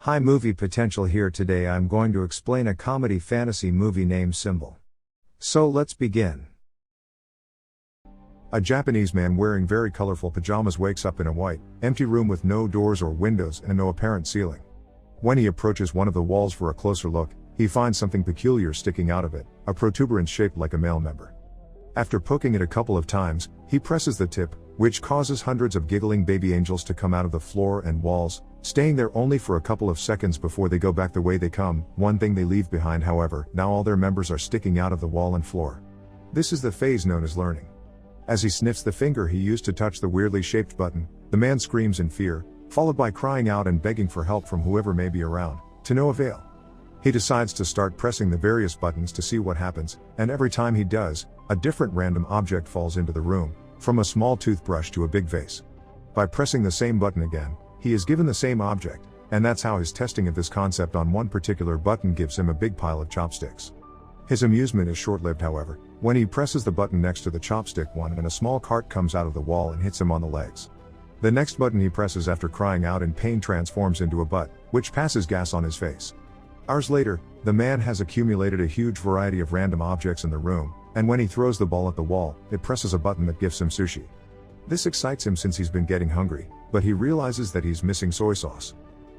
Hi, movie potential here. Today I'm going to explain a comedy fantasy movie named Symbol. So let's begin. A Japanese man wearing very colorful pajamas wakes up in a white, empty room with no doors or windows and no apparent ceiling. When he approaches one of the walls for a closer look, he finds something peculiar sticking out of it, a protuberance shaped like a male member. After poking it a couple of times, he presses the tip, which causes hundreds of giggling baby angels to come out of the floor and walls, staying there only for a couple of seconds before they go back the way they come. One thing they leave behind, however, now all their members are sticking out of the wall and floor. This is the phase known as learning. As he sniffs the finger he used to touch the weirdly shaped button, the man screams in fear, followed by crying out and begging for help from whoever may be around, to no avail. He decides to start pressing the various buttons to see what happens, and every time he does, a different random object falls into the room, from a small toothbrush to a big vase. By pressing the same button again, he is given the same object, and that's how his testing of this concept on one particular button gives him a big pile of chopsticks. His amusement is short-lived, however, when he presses the button next to the chopstick one and a small cart comes out of the wall and hits him on the legs. The next button he presses after crying out in pain transforms into a butt, which passes gas on his face. Hours later, the man has accumulated a huge variety of random objects in the room, and when he throws the ball at the wall, it presses a button that gives him sushi. This excites him since he's been getting hungry, but he realizes that he's missing soy sauce.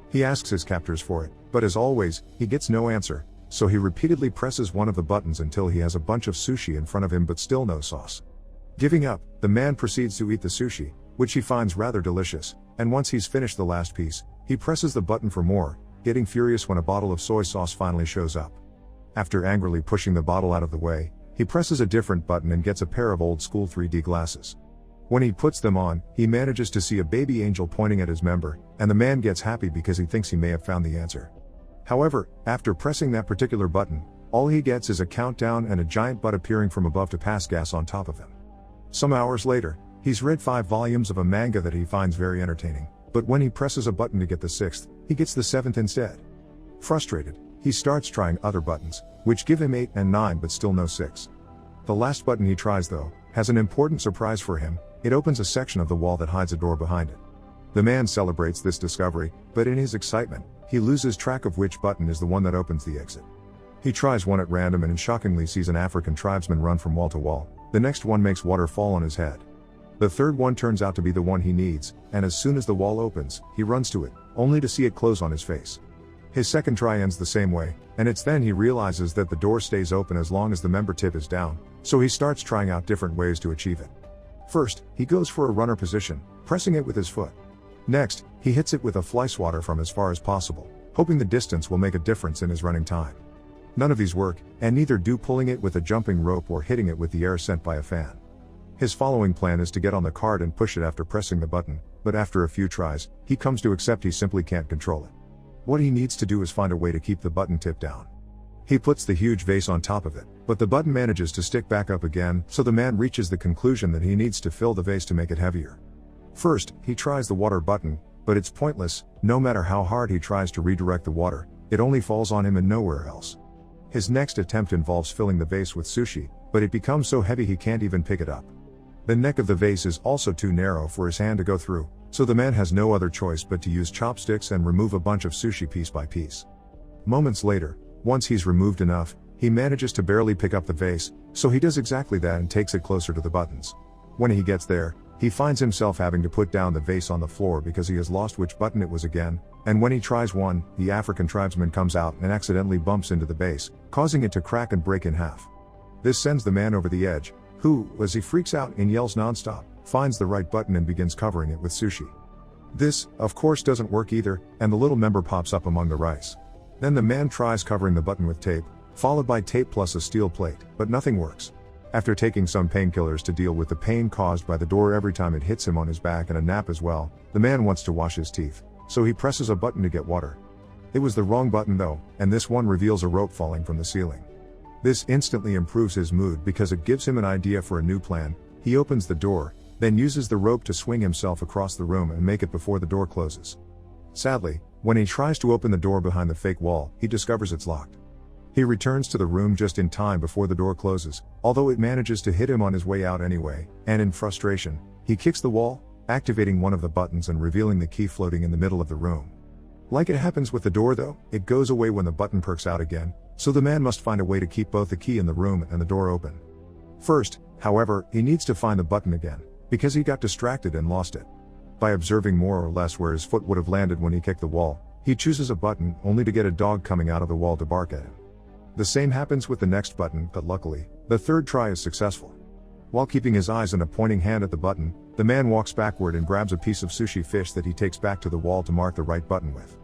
He asks his captors for it, but as always, he gets no answer, so he repeatedly presses one of the buttons until he has a bunch of sushi in front of him but still no sauce. Giving up, the man proceeds to eat the sushi, which he finds rather delicious, and once he's finished the last piece, he presses the button for more, getting furious when a bottle of soy sauce finally shows up. After angrily pushing the bottle out of the way, he presses a different button and gets a pair of old school 3D glasses. When he puts them on, he manages to see a baby angel pointing at his member, and the man gets happy because he thinks he may have found the answer. However, after pressing that particular button, all he gets is a countdown and a giant butt appearing from above to pass gas on top of him. Some hours later, he's read 5 volumes of a manga that he finds very entertaining, but when he presses a button to get the 6th, he gets the 7th instead. Frustrated, he starts trying other buttons, which give him 8 and 9 but still no 6. The last button he tries, though, has an important surprise for him. It opens a section of the wall that hides a door behind it. The man celebrates this discovery, but in his excitement, he loses track of which button is the one that opens the exit. He tries one at random and shockingly sees an African tribesman run from wall to wall. The next one makes water fall on his head. The third one turns out to be the one he needs, and as soon as the wall opens, he runs to it, only to see it close on his face. His second try ends the same way, and it's then he realizes that the door stays open as long as the member tip is down, so he starts trying out different ways to achieve it. First, he goes for a runner position, pressing it with his foot. Next, he hits it with a fly swatter from as far as possible, hoping the distance will make a difference in his running time. None of these work, and neither do pulling it with a jumping rope or hitting it with the air sent by a fan. His following plan is to get on the cart and push it after pressing the button, but after a few tries, he comes to accept he simply can't control it. What he needs to do is find a way to keep the button tip down. He puts the huge vase on top of it, but the button manages to stick back up again, so the man reaches the conclusion that he needs to fill the vase to make it heavier. First, he tries the water button, but it's pointless. No matter how hard he tries to redirect the water, it only falls on him and nowhere else. His next attempt involves filling the vase with sushi, but it becomes so heavy he can't even pick it up. The neck of the vase is also too narrow for his hand to go through, so the man has no other choice but to use chopsticks and remove a bunch of sushi piece by piece. Moments later, once he's removed enough, he manages to barely pick up the vase, so he does exactly that and takes it closer to the buttons. When he gets there, he finds himself having to put down the vase on the floor because he has lost which button it was again, and when he tries one, the African tribesman comes out and accidentally bumps into the base, causing it to crack and break in half. This sends the man over the edge, who, as he freaks out and yells nonstop, finds the right button and begins covering it with sushi. This, of course, doesn't work either, and the little member pops up among the rice. Then the man tries covering the button with tape, followed by tape plus a steel plate, but nothing works. After taking some painkillers to deal with the pain caused by the door every time it hits him on his back and a nap as well, the man wants to wash his teeth, so he presses a button to get water. It was the wrong button though, and this one reveals a rope falling from the ceiling. This instantly improves his mood because it gives him an idea for a new plan. He opens the door, then uses the rope to swing himself across the room and make it before the door closes. Sadly, when he tries to open the door behind the fake wall, he discovers it's locked. He returns to the room just in time before the door closes, although it manages to hit him on his way out anyway, and in frustration, he kicks the wall, activating one of the buttons and revealing the key floating in the middle of the room. Like it happens with the door though, it goes away when the button perks out again, so the man must find a way to keep both the key in the room and the door open. First, however, he needs to find the button again, because he got distracted and lost it. By observing more or less where his foot would have landed when he kicked the wall, he chooses a button only to get a dog coming out of the wall to bark at him. The same happens with the next button, but luckily, the third try is successful. While keeping his eyes and a pointing hand at the button, the man walks backward and grabs a piece of sushi fish that he takes back to the wall to mark the right button with.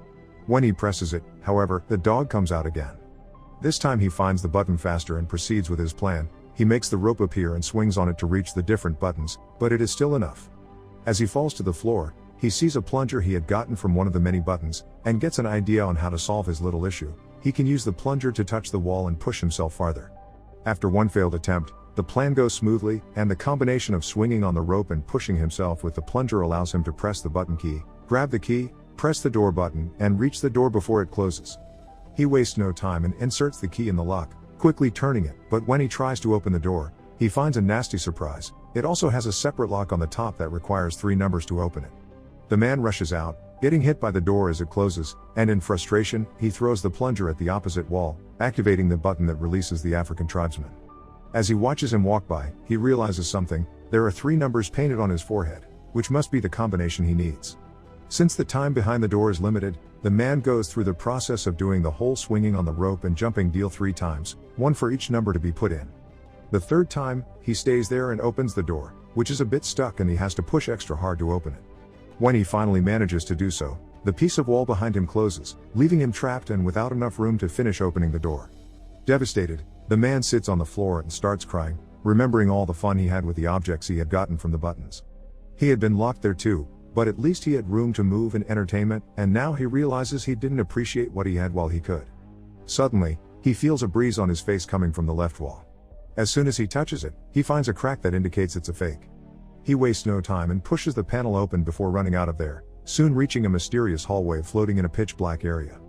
When he presses it, however, the dog comes out again. This time he finds the button faster and proceeds with his plan. He makes the rope appear and swings on it to reach the different buttons, but it is still enough. As he falls to the floor, he sees a plunger he had gotten from one of the many buttons, and gets an idea on how to solve his little issue. He can use the plunger to touch the wall and push himself farther. After one failed attempt, the plan goes smoothly, and the combination of swinging on the rope and pushing himself with the plunger allows him to press the button key, grab the key, press the door button, and reach the door before it closes. He wastes no time and inserts the key in the lock, quickly turning it, but when he tries to open the door, he finds a nasty surprise. It also has a separate lock on the top that requires 3 numbers to open it. The man rushes out, getting hit by the door as it closes, and in frustration, he throws the plunger at the opposite wall, activating the button that releases the African tribesman. As he watches him walk by, he realizes something. There are 3 numbers painted on his forehead, which must be the combination he needs. Since the time behind the door is limited, the man goes through the process of doing the whole swinging on the rope and jumping deal 3 times, 1 for each number to be put in. The third time, he stays there and opens the door, which is a bit stuck and he has to push extra hard to open it. When he finally manages to do so, the piece of wall behind him closes, leaving him trapped and without enough room to finish opening the door. Devastated, the man sits on the floor and starts crying, remembering all the fun he had with the objects he had gotten from the buttons. He had been locked there too, but at least he had room to move and entertainment, and now he realizes he didn't appreciate what he had while he could. Suddenly, he feels a breeze on his face coming from the left wall. As soon as he touches it, he finds a crack that indicates it's a fake. He wastes no time and pushes the panel open before running out of there, soon reaching a mysterious hallway floating in a pitch-black area.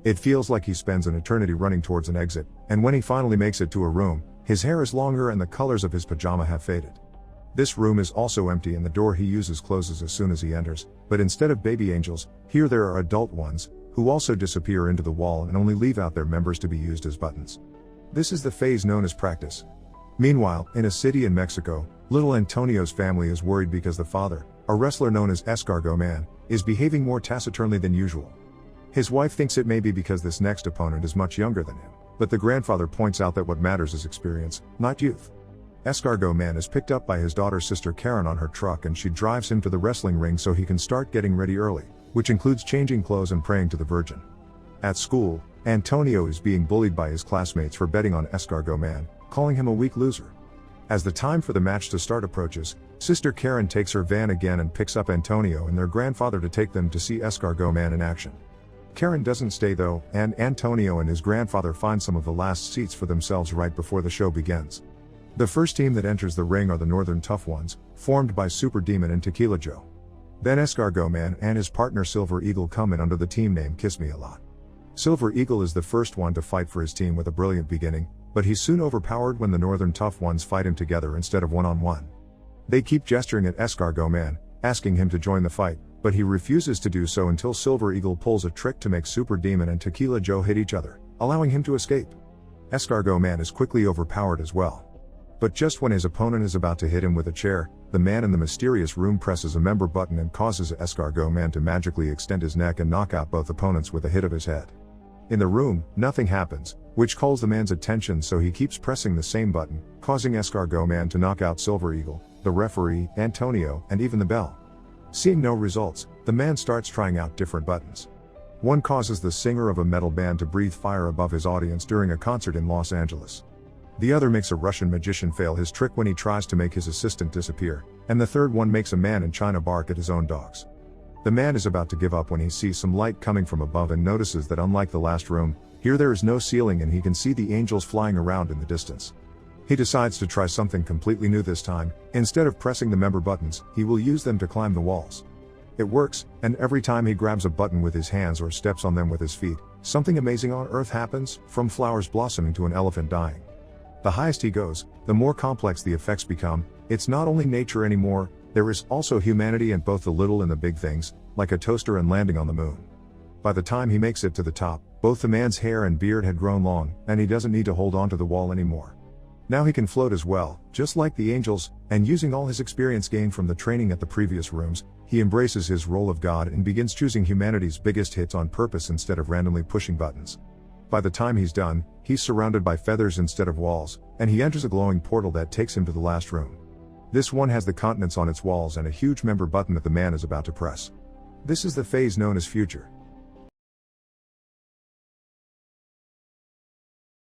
It feels like he spends an eternity running towards an exit, and when he finally makes it to a room, his hair is longer and the colors of his pajama have faded. This room is also empty and the door he uses closes as soon as he enters, but instead of baby angels, here there are adult ones, who also disappear into the wall and only leave out their members to be used as buttons. This is the phase known as practice. Meanwhile, in a city in Mexico, little Antonio's family is worried because the father, a wrestler known as Escargot Man, is behaving more taciturnly than usual. His wife thinks it may be because this next opponent is much younger than him, but the grandfather points out that what matters is experience, not youth. Escargot Man is picked up by his daughter's sister Karen on her truck and she drives him to the wrestling ring so he can start getting ready early, which includes changing clothes and praying to the Virgin. At school, Antonio is being bullied by his classmates for betting on Escargot Man, calling him a weak loser. As the time for the match to start approaches, Sister Karen takes her van again and picks up Antonio and their grandfather to take them to see Escargot Man in action. Karen doesn't stay though, and Antonio and his grandfather find some of the last seats for themselves right before the show begins. The first team that enters the ring are the Northern Tough Ones, formed by Super Demon and Tequila Joe. Then Escargot Man and his partner Silver Eagle come in under the team name Kiss Me A Lot. Silver Eagle is the first one to fight for his team with a brilliant beginning, but he's soon overpowered when the Northern Tough Ones fight him together instead of one-on-one. They keep gesturing at Escargot Man, asking him to join the fight, but he refuses to do so until Silver Eagle pulls a trick to make Super Demon and Tequila Joe hit each other, allowing him to escape. Escargot Man is quickly overpowered as well. But just when his opponent is about to hit him with a chair, the man in the mysterious room presses a member button and causes Escargot Man to magically extend his neck and knock out both opponents with a hit of his head. In the room, nothing happens, which calls the man's attention, so he keeps pressing the same button, causing Escargot Man to knock out Silver Eagle, the referee, Antonio, and even the bell. Seeing no results, the man starts trying out different buttons. One causes the singer of a metal band to breathe fire above his audience during a concert in Los Angeles. The other makes a Russian magician fail his trick when he tries to make his assistant disappear, and the third one makes a man in China bark at his own dogs. The man is about to give up when he sees some light coming from above and notices that unlike the last room, here there is no ceiling and he can see the angels flying around in the distance. He decides to try something completely new this time. Instead of pressing the member buttons, he will use them to climb the walls. It works, and every time he grabs a button with his hands or steps on them with his feet, something amazing on earth happens, from flowers blossoming to an elephant dying. The highest he goes, the more complex the effects become. It's not only nature anymore, there is also humanity and both the little and the big things, like a toaster and landing on the moon. By the time he makes it to the top, both the man's hair and beard had grown long, and he doesn't need to hold on to the wall anymore. Now he can float as well, just like the angels, and using all his experience gained from the training at the previous rooms, he embraces his role of God and begins choosing humanity's biggest hits on purpose instead of randomly pushing buttons. By the time he's done, he's surrounded by feathers instead of walls, and he enters a glowing portal that takes him to the last room. This one has the continents on its walls and a huge member button that the man is about to press. This is the phase known as future.